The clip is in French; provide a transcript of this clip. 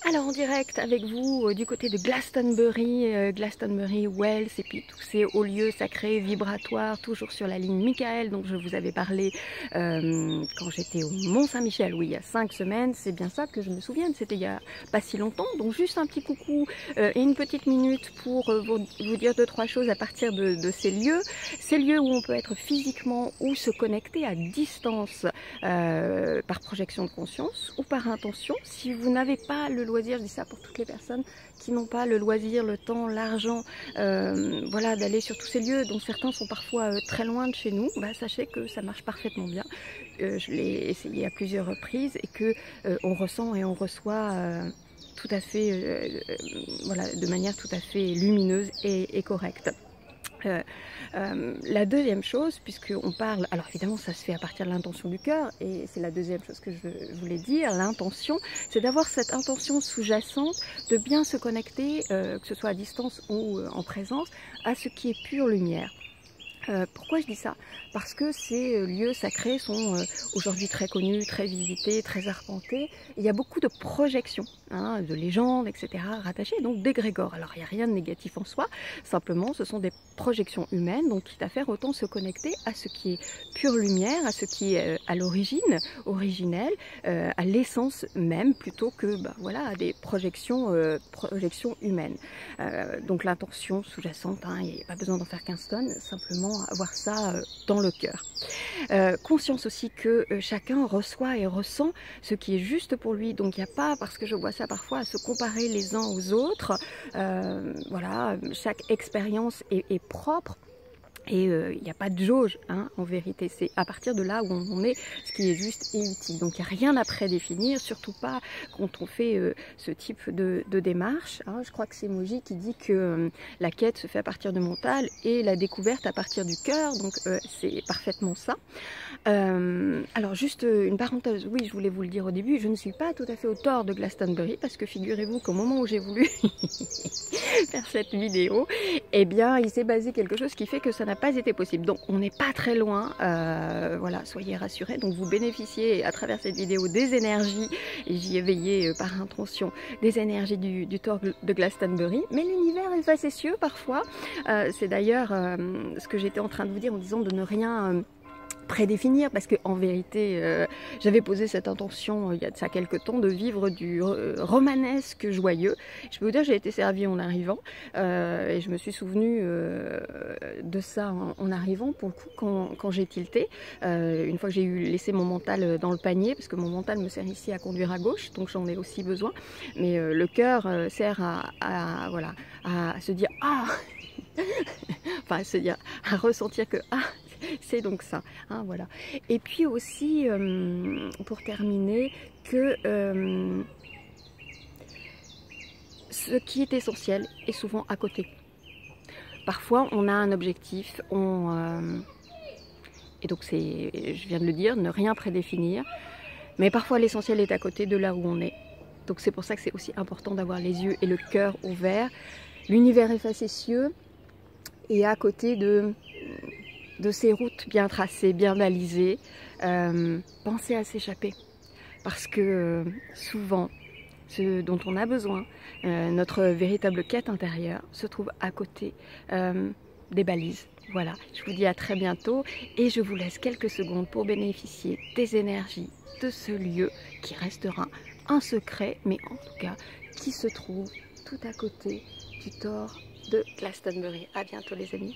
Alors en direct avec vous du côté de Glastonbury, Glastonbury Wells et puis tous ces hauts lieux sacrés, vibratoires, toujours sur la ligne Michael. Donc je vous avais parlé quand j'étais au Mont-Saint-Michel, oui, il y a 5 semaines, c'est bien ça que je me souviens, c'était il y a pas si longtemps. Donc juste un petit coucou et une petite minute pour vous dire 2-3 choses à partir de ces lieux où on peut être physiquement ou se connecter à distance par projection de conscience ou par intention. Si vous n'avez pas le loisir, je dis ça pour toutes les personnes qui n'ont pas le loisir, le temps, l'argent, voilà, d'aller sur tous ces lieux dont certains sont parfois très loin de chez nous, bah, sachez que ça marche parfaitement bien. Je l'ai essayé à plusieurs reprises et que on ressent et on reçoit tout à fait, voilà, de manière tout à fait lumineuse et correcte. La deuxième chose, puisqu'on parle, alors évidemment ça se fait à partir de l'intention du cœur, et c'est la deuxième chose que je voulais dire, l'intention, c'est d'avoir cette intention sous-jacente de bien se connecter, que ce soit à distance ou en présence, à ce qui est pure lumière. Pourquoi je dis ça? Parce que ces lieux sacrés sont aujourd'hui très connus, très visités, très arpentés. Il y a beaucoup de projections, hein, de légendes, etc. rattachées, donc d'égrégores. Alors il n'y a rien de négatif en soi, simplement ce sont des projections humaines, donc quitte à faire autant se connecter à ce qui est pure lumière, à ce qui est à l'origine, originel, à l'essence même, plutôt que voilà, à des projections humaines. Donc l'intention sous-jacente, hein, il n'y a pas besoin d'en faire 15 tonnes, simplement avoir ça dans le cœur. Conscience aussi que chacun reçoit et ressent ce qui est juste pour lui. Donc il n'y a pas, parce que je vois ça parfois, à se comparer les uns aux autres. Voilà, chaque expérience est propre. Et il n'y a pas de jauge, hein, en vérité, c'est à partir de là où on est ce qui est juste et utile. Donc il n'y a rien à prédéfinir, surtout pas quand on fait ce type de démarche. Hein. Je crois que c'est Moji qui dit que la quête se fait à partir du mental et la découverte à partir du cœur, donc c'est parfaitement ça. Alors juste une parenthèse, oui, je voulais vous le dire au début, je ne suis pas tout à fait au tort de Glastonbury, parce que figurez-vous qu'au moment où j'ai voulu faire cette vidéo, eh bien il s'est basé quelque chose qui fait que ça n'a pas été possible. Donc on n'est pas très loin, voilà, soyez rassurés. Donc vous bénéficiez à travers cette vidéo des énergies, et j'y ai veillé par intention, des énergies du tort de Glastonbury, mais l'univers est facétieux parfois. C'est d'ailleurs ce que j'étais en train de vous dire en disant de ne rien prédéfinir, parce que en vérité j'avais posé cette intention il y a de ça quelques temps de vivre du romanesque joyeux. Je peux vous dire, j'ai été servie en arrivant et je me suis souvenue de ça en arrivant, pour le coup, quand j'ai tilté, une fois que j'ai laissé mon mental dans le panier, parce que mon mental me sert ici à conduire à gauche, donc j'en ai aussi besoin, mais le cœur sert voilà, à se dire ah enfin à se dire, à ressentir que ah, c'est donc ça, hein, voilà. Et puis aussi, pour terminer, que ce qui est essentiel est souvent à côté. Parfois, on a un objectif, et donc c'est, je viens de le dire, ne rien prédéfinir, mais parfois l'essentiel est à côté de là où on est. Donc c'est pour ça que c'est aussi important d'avoir les yeux et le cœur ouverts. L'univers est facétieux, et à côté de ces routes bien tracées, bien balisées, pensez à s'échapper. Parce que souvent, ce dont on a besoin, notre véritable quête intérieure, se trouve à côté des balises. Voilà, je vous dis à très bientôt et je vous laisse quelques secondes pour bénéficier des énergies de ce lieu qui restera un secret, mais en tout cas qui se trouve tout à côté du tort de Glastonbury. À bientôt les amis.